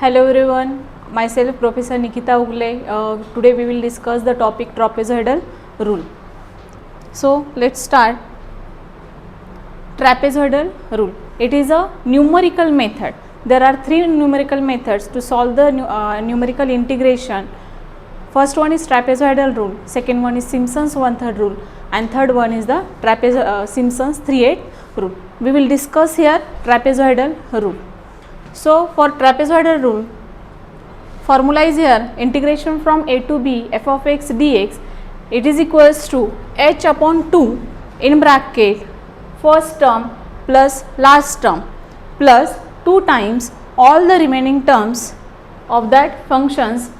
Hello everyone, myself Professor Nikita Ugle. Today we will discuss the topic trapezoidal rule. So let's start. Trapezoidal rule. It is a numerical method. There are three numerical methods to solve the numerical integration. First one is trapezoidal rule, second one is Simpson's 1/3 rule, and third one is the Simpson's 3/8 rule. We will discuss here trapezoidal rule. So for trapezoidal rule, formula is here: integration from a to b f of x dx, it is equals to h upon 2 in bracket first term plus last term plus 2 times all the remaining terms of that functions.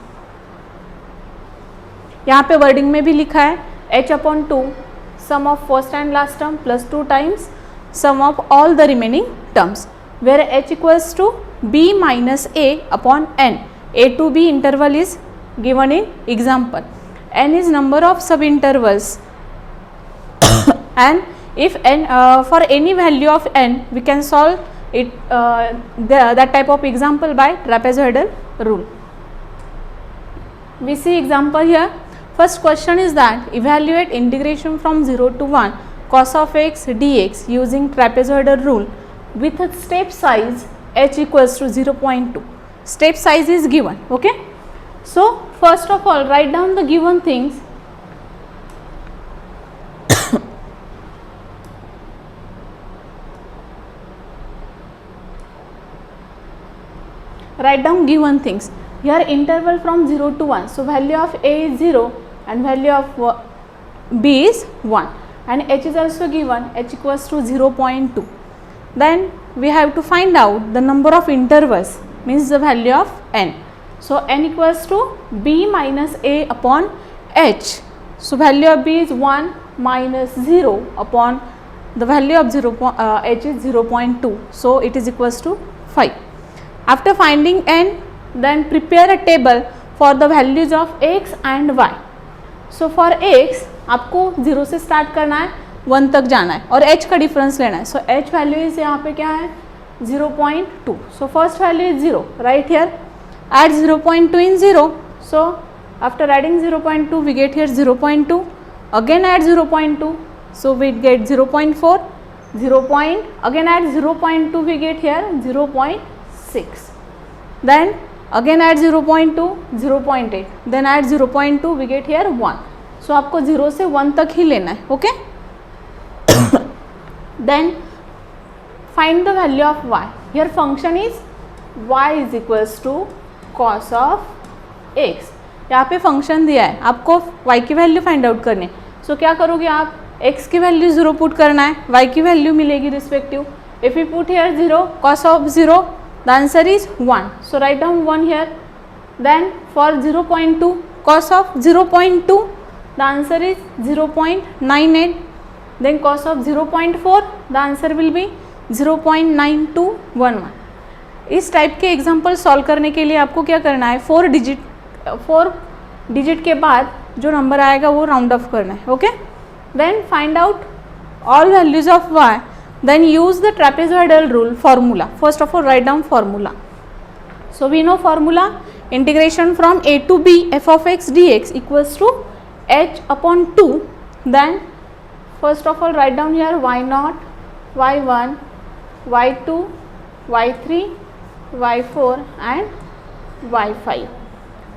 यहाँ पे wording में भी लिखा है h upon 2 sum of first and last term plus 2 times sum of all the remaining terms, where h equals to b minus a upon n. A to b interval is given in example. N is number of subintervals and if n for any value of n we can solve it that type of example by trapezoidal rule. We see example here. First question is that evaluate integration from 0 to 1 cos of x dx using trapezoidal rule with a step size h equals to 0.2. Step size is given. Okay. So first of all write down the given things. Write down given things. Here interval from 0 to 1. So value of a is 0 and value of b is 1 and h is also given, h equals to 0.2. Then we have to find out the number of intervals, means the value of n. So n equals to b minus a upon h. So value of b is 1 minus 0 upon the value of h is 0.2. So it is equals to 5. After finding n, then prepare a table for the values of x and y. So for x आपको 0 से start करना है, 1 तक जाना है और h का difference लेना है. सो h वैल्यू इज यहाँ पे क्या है 0.2. So first value is 0. Right here add 0.2 in 0. So after adding 0.2 we get here 0.2. Again add 0.2. So we get 0.4. Again add 0.2 we get here 0.6. Then again add 0.2, 0.8. Then add 0.2 we get here 1. So आपको 0 से 1 तक ही लेना है. Okay. Then find the value of y. Here function is y is equals to cos of x. यहाँ पे function दिया है, आपको y की वैल्यू फाइंड आउट करनी है. सो क्या करोगे आप, x की वैल्यू 0 पुट करना है, y की वैल्यू मिलेगी respective. If you put here 0 cos of 0, the answer is 1. So write down 1 here. Then for 0.2 cos of 0.2, the answer is 0.98. Then cos of 0.4, the answer will be 0.9211. इस type के example solve करने के लिए आपको क्या करना है, 4 digit के बाद जो नंबर आएगा वो राउंड ऑफ करना है. Okay. Then find out all values of y. Then use the trapezoidal rule formula. First of all write down formula. So we know formula, integration from a to b f of x dx equals to h upon 2. Then first of all write down here y0, y1, y2, y3, y4 and y5.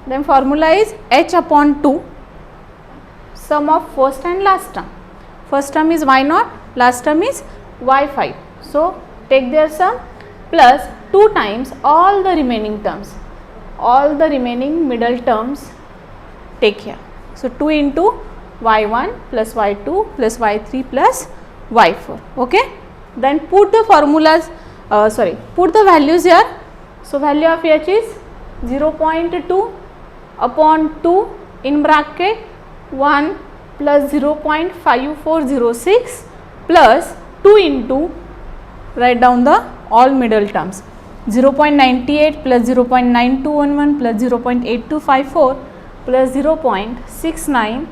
Then formula is h upon 2 sum of first and last term. First term is y0, last term is y5. So take their sum plus 2 times all the remaining terms, all the remaining middle terms take here. So 2 into y1 plus y2 plus y3 plus y4. Okay. Then put the formulas, put the values here. So value of h is 0.2 upon 2 in bracket 1 plus 0.5406 plus 2 into, write down the all middle terms, 0.98 plus 0.9211 plus 0.8254 plus 0.69 0.69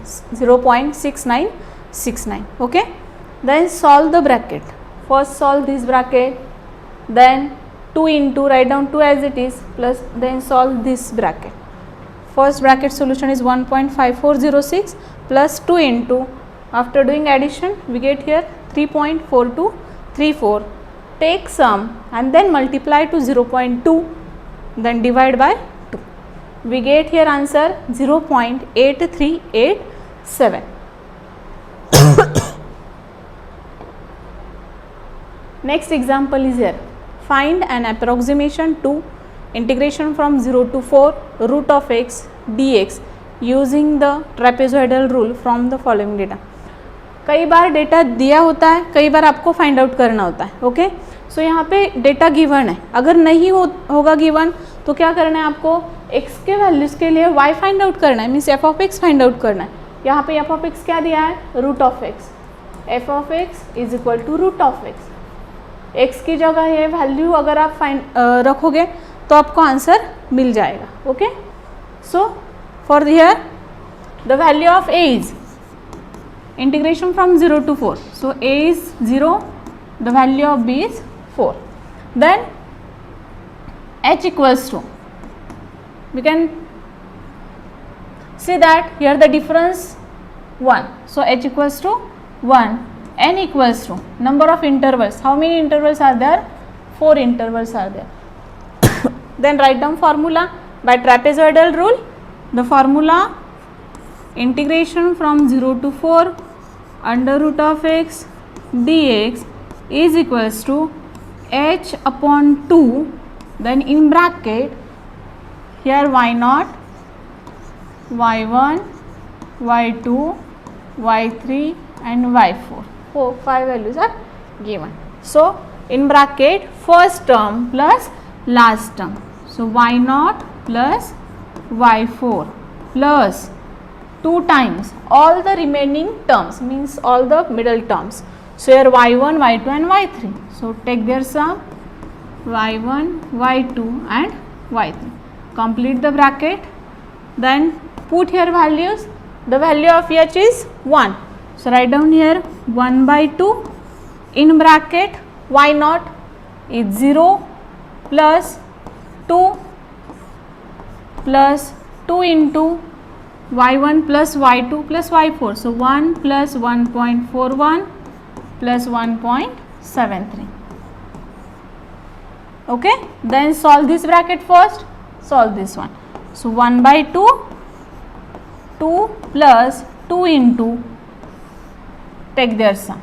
0.6969. Okay, then solve the bracket. First solve this bracket, then 2 into, write down 2 as it is, plus then solve this bracket. First bracket solution is 1.5406 plus 2 into, after doing addition we get here 3.4234. Take sum and then multiply to 0.2, then divide by 2. We get here answer 0.8387. Next example is here. Find an approximation to integration from 0 to 4 root of x dx using the trapezoidal rule from the following data. कई बार data दिया होता है, कई बार आपको find out करना होता है. Okay, सो यहाँ पे डेटा गिवन है. अगर नहीं होगा गिवन तो क्या करना है आपको, x के वैल्यूज़ के लिए y फाइंड आउट करना है, means f of x find out करना है. यहाँ पे f ऑफ x क्या दिया है, root of x. f of x is equal to root of x. x की जगह ये वैल्यू अगर आप रखोगे तो आपको आंसर मिल जाएगा. Okay, so for here the value of a is integration from 0 to 4. So a is 0, the value of b is 4. Then h equals to, we can see that here the difference 1. So h equals to 1, n equals to number of intervals. How many intervals are there? 4 intervals are there. Then write down formula by trapezoidal rule. The formula integration from 0 to 4 under root of x dx is equals to h upon 2, then in bracket here y0, y1, y2, y3 and y4. 5 values are given. So in bracket first term plus last term. So y0 plus y4 plus 2 times all the remaining terms, means all the middle terms. So here y1, y2 and y3. So take their sum, y1, y2 and y3. Complete the bracket. Then put here values. The value of h is 1. So write down here 1 by 2 in bracket y0 is 0 plus 2 plus 2 into y1 plus y2 plus y4. So 1 plus 1.41 plus 1.73. Okay, then solve this bracket first, solve this one. So 1 by 2, 2 plus 2 into, take their sum.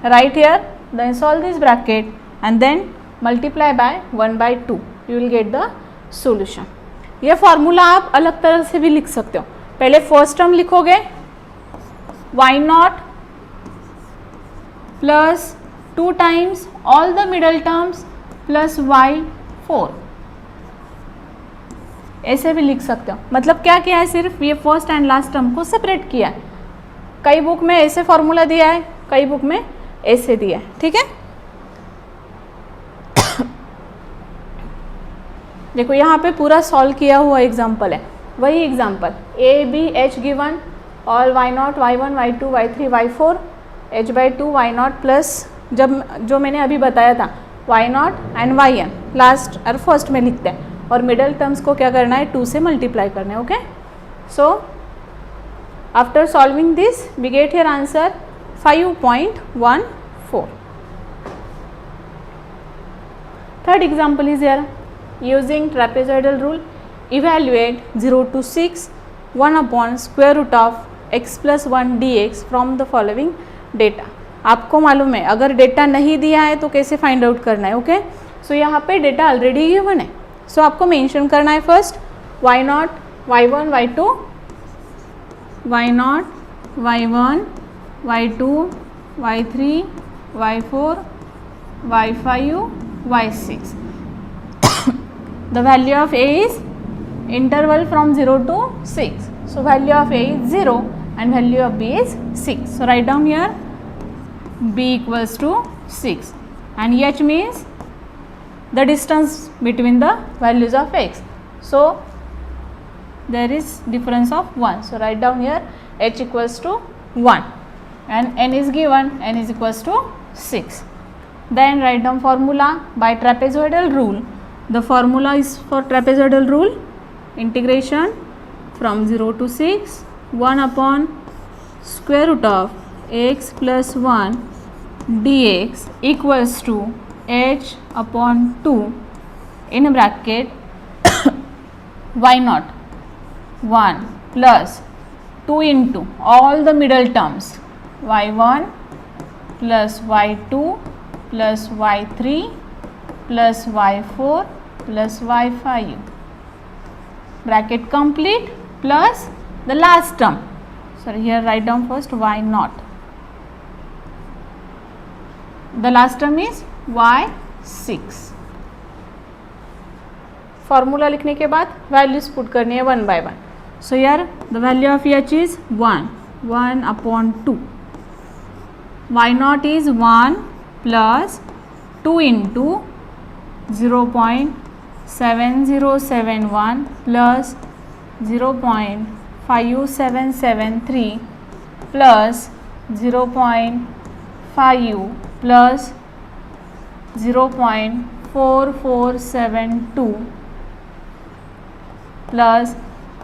Right here, then solve this bracket and then multiply by 1 by 2. You will get the solution. ये formula आप अलग तरह से भी लिख सकते हो. पहले फर्स्ट टर्म लिखोगे y0 plus 2 times all the middle terms plus y4. ऐसे भी लिख सकते हो. मतलब क्या किया है, सिर्फ ये फर्स्ट एंड लास्ट टर्म को सेपरेट किया है. कई बुक में ऐसे फॉर्मूला दिया है, कई बुक में ऐसे दिया है. ठीक है, देखो यहाँ पे पूरा सॉल्व किया हुआ एग्जाम्पल है. वही example a b h given all y0, y1, y2, y3, y4 h by 2 y0 plus जब जो मैंने अभी बताया था y0 एंड yn लास्ट और फर्स्ट में लिखते हैं और मिडल टर्म्स को क्या करना है 2 से मल्टीप्लाई करना है. Okay, so after solving this we get here answer 5.14. Third example is here. Using trapezoidal rule, evaluate 0 to 6 1 upon square root of x plus 1 dx from the following data. आपको मालूम है अगर डेटा नहीं दिया है तो कैसे फाइंड आउट करना है. ओके, सो यहाँ पे डेटा ऑलरेडी गिवन है. सो आपको मेंशन करना है first y0, y1, y2, y0, y1, y2, y3, y4, y5, y6. The value of a is interval from 0 to 6. So value of a is 0 and value of b is 6. So write down here b equals to 6 and h means the distance between the values of x. So there is difference of 1. So write down here h equals to 1 and n is given, n is equals to 6. Then write down formula by trapezoidal rule. The formula is for trapezoidal rule, integration from 0 to 6, 1 upon square root of x plus 1 dx equals to h upon 2 in bracket y naught 1 plus 2 into all the middle terms y1 plus y2 plus y3 plus y4 plus y5 bracket complete plus the last term. Sorry, here write down first y naught. The last term is y6. Formula लिखने के बाद values put करनी है one by one. So here the value of h is 1 upon 2. y naught is 1 plus 2 into 0.7071 plus 0.5773 plus 0.5 plus 0.4472 plus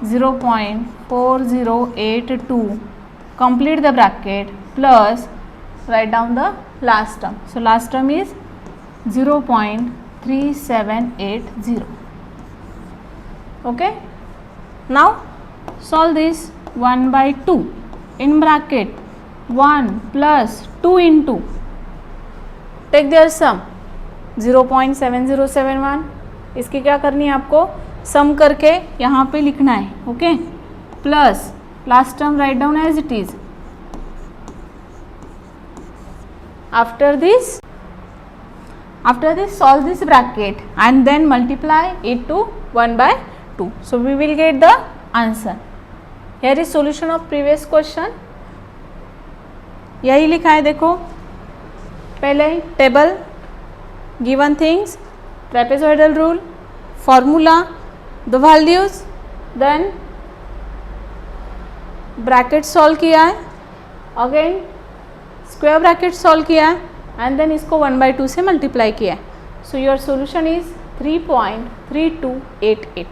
0.4082 complete the bracket plus write down the last term. So last term is 0.3780. Okay. Now solve this 1 by 2 in bracket 1 plus 2 into take their sum 0.7071. इसकी क्या करनी है आपको सम करके यहाँ पे लिखना है. Okay plus last term write down as it is. After this solve this bracket and then multiply it to 1 by 2. So we will get the answer. Here is solution of previous question. यही लिखा है देखो. पहले table, given things, trapezoidal rule, formula, the values, then bracket solve किया है, again square bracket solve किया है and then इसको 1 by 2 से मल्टीप्लाई किया है. So your solution is 3.3288.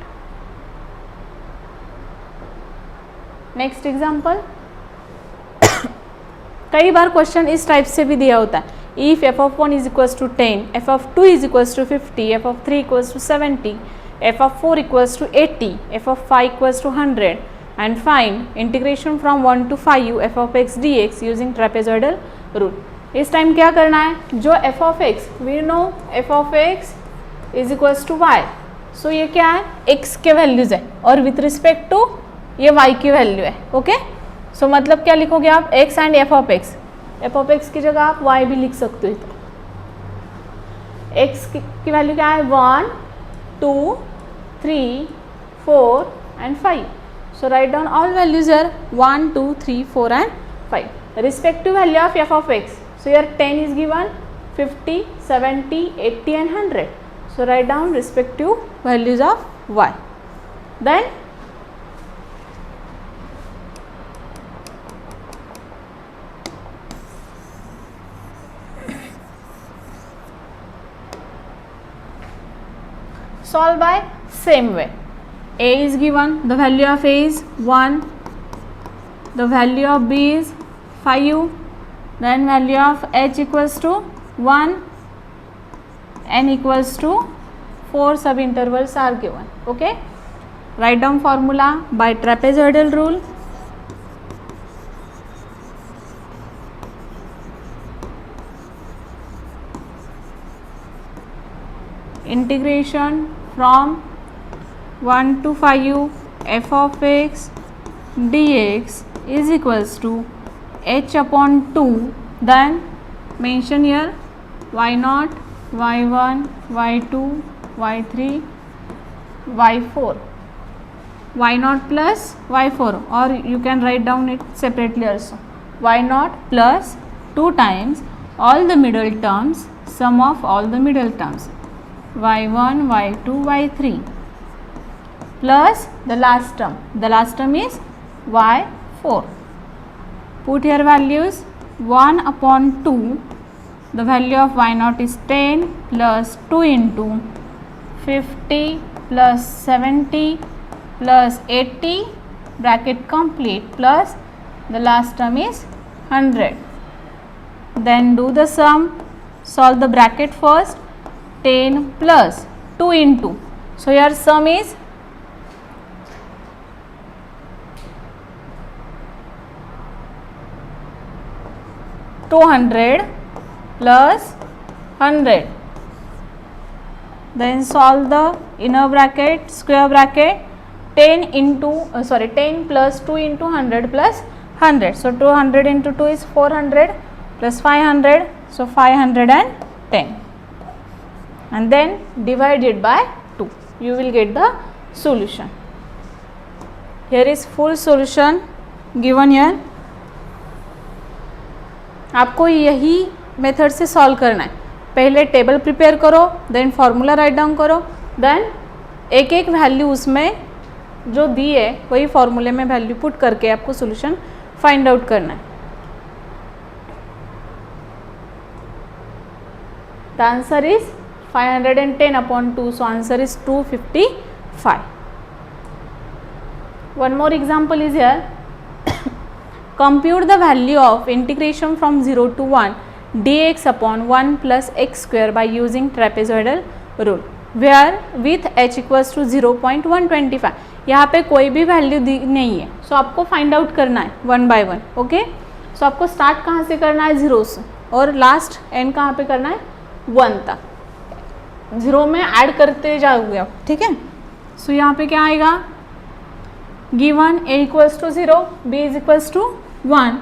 Next example. कई बार क्वेश्चन इस टाइप से भी दिया होता है. If f of 1 is equals to 10, f of 2 is equals to 50, f of 3 equals to 70, f of 4 equals to 80, f of 5 equals to 100 and find integration from 1 to 5 f of x dx using trapezoidal rule. इस time क्या करना है, जो f of x we know f of x is equals to y. सो ये क्या है, x के values है और विथ रिस्पेक्ट टू ये y की वैल्यू है. ओके सो मतलब क्या लिखोगे आप, x and f of x. f of x की जगह आप y भी लिख सकते हो. x की वैल्यू क्या है, 1 2 3 4 and 5. So write down all values here 1 2 3 4 and 5. Respective value of f of x. So here 10 is given, 50 70 80 and 100. So write down respective values of y. Then solve by same way. A is given, the value of A is 1, the value of B is 5, then value of H equals to 1, N equals to 4 sub intervals are given. Okay, write down formula by trapezoidal rule. Integration from 1 to 5 f of x dx is equals to h upon 2. Then mention here y0, y1, y2, y3, y4, y0 plus y4, or you can write down it separately also. y0 plus 2 times all the middle terms, sum of all the middle terms, y1, y2, y3 plus the last term is y4. Put here values 1 upon 2. The value of y naught is 10 plus 2 into 50 plus 70 plus 80 bracket complete plus the last term is 100. Then do the sum. Solve the bracket first. 10 plus 2 into. So your sum is 200 plus 100. Then solve the inner bracket, square bracket. 10 plus 2 into 100 plus 100. So 200 into 2 is 400 plus 500. So 510. And then divide it by 2. You will get the solution. Here is full solution given here. आपको यही method से solve करना है. पहले table prepare करो, then formula write down करो, then एक एक वैल्यू उसमें जो दी है वही फार्मूले में वैल्यू पुट करके आपको सॉल्यूशन फाइंड आउट करना है. The answer is 510 upon 2, so answer is 255. One more example is here. Compute the value of integration from 0 to 1 dx upon 1 plus x square by using trapezoidal rule, where with h equals to 0.125. यहाँ पे कोई भी value दी नहीं है, सो आपको find out करना है one by one. Okay, सो आपको स्टार्ट कहाँ से करना है, 0 से, और लास्ट एंड कहाँ पे करना है, 1 तक. 0 में ऐड करते जाओगे आप. ठीक है, सो यहाँ पे क्या आएगा, given a equals to 0, b is equals to 1,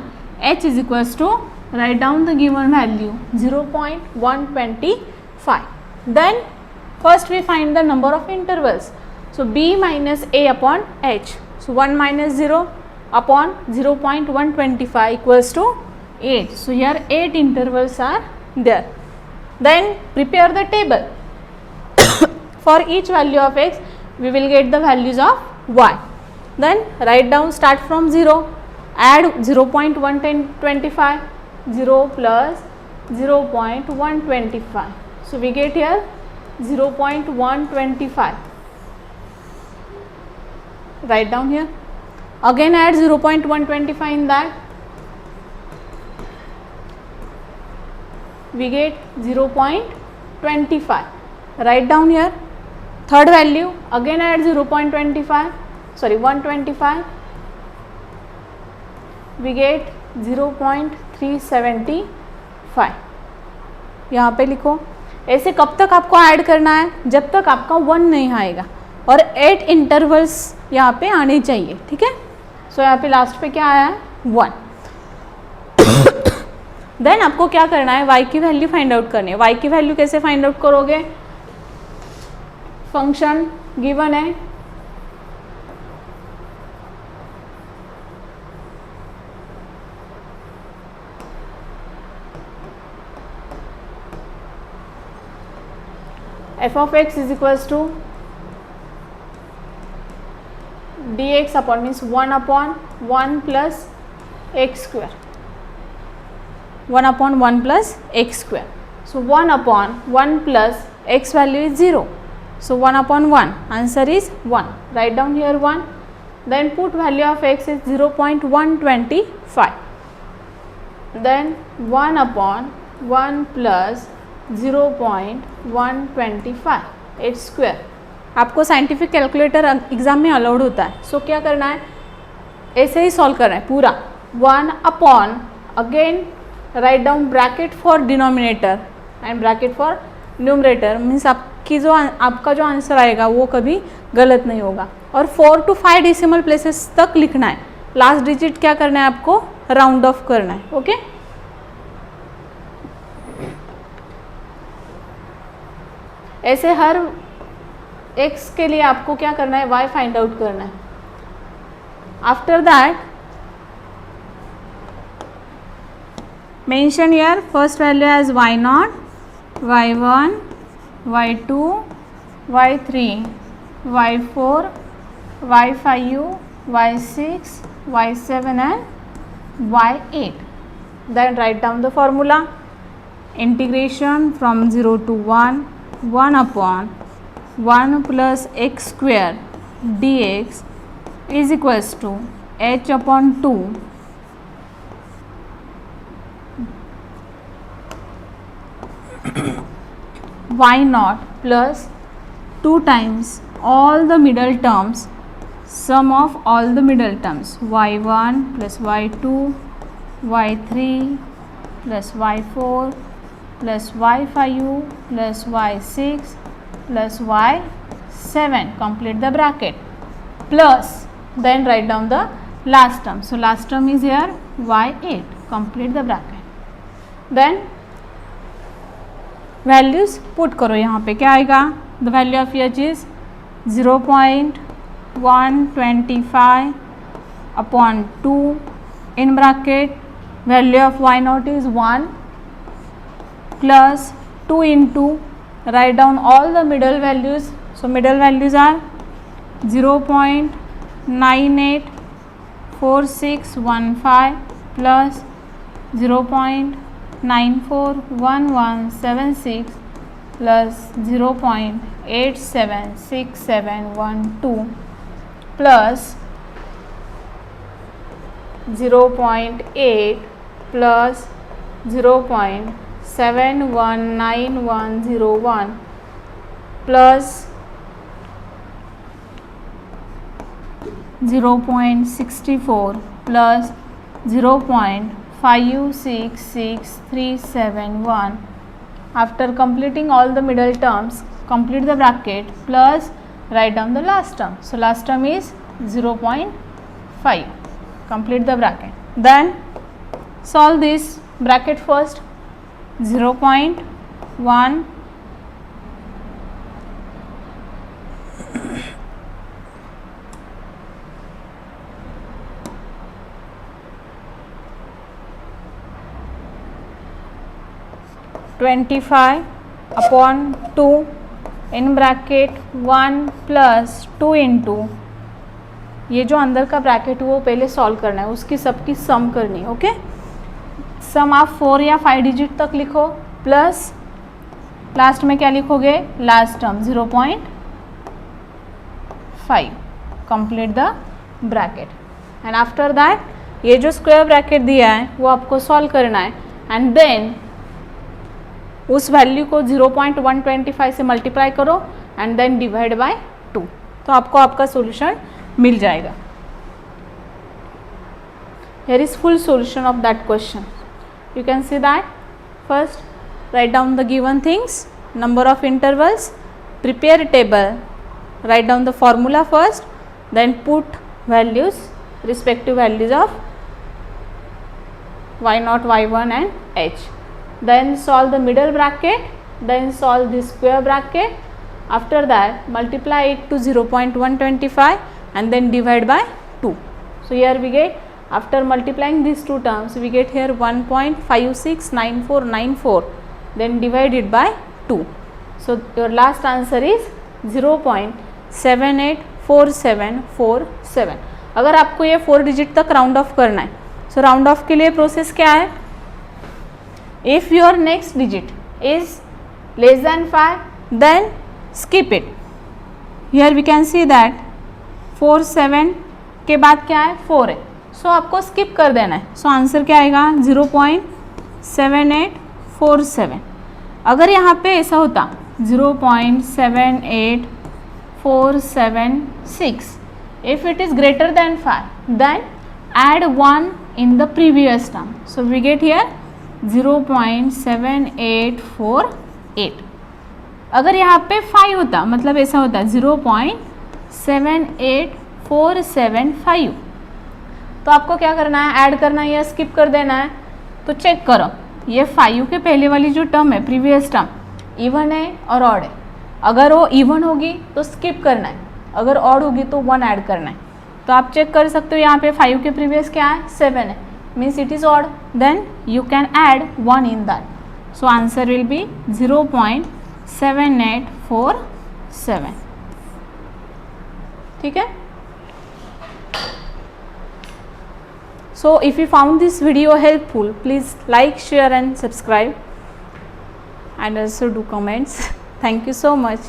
h is equals to, write down the given value 0.125. Then first we find the number of intervals. So b minus a upon h. So 1 minus 0 upon 0.125 equals to 8. So here 8 intervals are there. Then prepare the table. For each value of x we will get the values of y. Then write down, start from 0. Add 0.125, 0 plus 0.125. So we get here 0.125. Write down here. Again add 0.125 in that. We get 0.25. Write down here. Third value, again add 125. We get 0.375. यहाँ पे लिखो. ऐसे कब तक आपको add करना है, जब तक आपका 1 नहीं आएगा, और 8 इंटरवल्स यहाँ पे आने चाहिए. ठीक है, सो यहाँ पे लास्ट पे क्या आया है, 1. देन आपको क्या करना है, y की वैल्यू फाइंड आउट करनी है. y की वैल्यू कैसे फाइंड आउट करोगे, फंक्शन गिवन है, f of x is equals to dx upon means 1 upon 1 plus x square. 1 upon 1 plus x square. So 1 upon 1 plus x value is 0. So 1 upon 1, answer is 1. Write down here 1. Then put value of x is 0.125. Then 1 upon 1 plus 0.125 8 square. आपको scientific calculator exam में allowed होता है. सो क्या करना है, ऐसे ही solve करना है पूरा. 1 upon, again write down bracket for denominator and bracket for numerator. Means आपका जो आंसर आएगा वो कभी गलत नहीं होगा. और 4 to 5 डेसिमल प्लेसेस तक लिखना है. लास्ट डिजिट क्या करना है, आपको राउंड ऑफ करना है. ओके, ऐसे हर x के लिए आपको क्या करना है, y फाइंड आउट करना है. After that mention here first value as y0, y1, y2, y3, y4, y5, y6, y7 and y8. Then write down the formula. Integration from 0 to 1, 1 upon 1 plus x square dx is equals to h upon 2 y naught plus 2 times all the middle terms, sum of all the middle terms, y1 plus y2 y3 plus y4 plus y5 plus y6 plus y7, complete the bracket, plus then write down the last term. So last term is here y8, complete the bracket. Then values put करो, यहाँ पे क्या आएगा, the value of h is 0.125 upon 2 in bracket, value of y not is 1 plus 2 into, write down all the middle values. So middle values are 0.984615 plus 0.941176 plus 0.876712 plus 0.8 plus 0.719101 plus 0.64 plus 0.566371. After completing all the middle terms, complete the bracket plus write down the last term. So last term is 0.5. Complete the bracket. Then solve this bracket first. 0.1 25 upon 2 in bracket 1 plus 2 into, ये जो अंदर का bracket वो पहले solve करना है, उसकी सबकी सम करनी है. ओके, सम आप 4 या 5 डिजिट तक लिखो, प्लस लास्ट में क्या लिखोगे, last term 0.5. Complete the bracket and after that ये जो स्क्वायर ब्रैकेट दिया है वो आपको सॉल्व करना है एंड देन उस वैल्यू को 0.125 से मल्टीप्लाई करो एंड देन डिवाइड बाय 2, तो आपको आपका सॉल्यूशन मिल जाएगा. Here is full solution of that question. You can see that. First write down the given things, number of intervals, prepare table, write down the formula first, then put values, respective values of y0, y1 and h. Then solve the middle bracket, then solve the square bracket. After that multiply it to 0.125 and then divide by 2. So here we get, after multiplying these two terms, we get here 1.569494, then divide it by 2. So your last answer is 0.784747. अगर आपको ये 4 digit तक round off करना है, सो round of के लिए process क्या है, if your next digit is less than 5 then skip it. Here we can see that 47 के बाद क्या है 4 है, सो आपको स्किप कर देना है. सो आंसर क्या आएगा 0.7847. अगर यहाँ पे ऐसा होता 0.78476, if it is greater than 5 then add 1 in the previous term. So we get here 0.7848. अगर यहाँ पे 5 होता, मतलब ऐसा होता 0.78475, तो आपको क्या करना है, ऐड करना है या स्किप कर देना है. तो चेक करो, ये 5 के पहले वाली जो टर्म है, प्रीवियस टर्म, इवन है और ऑड है. अगर वो इवन होगी तो स्किप करना है, अगर ऑड होगी तो 1 ऐड करना है. तो आप चेक कर सकते हो, यहाँ पे 5 के प्रीवियस क्या है 7 है, means it is odd, then you can add 1 in that. So answer will be 0.7847. ठीक है. So if you found this video helpful, please like, share and subscribe, and also do comments. Thank you so much.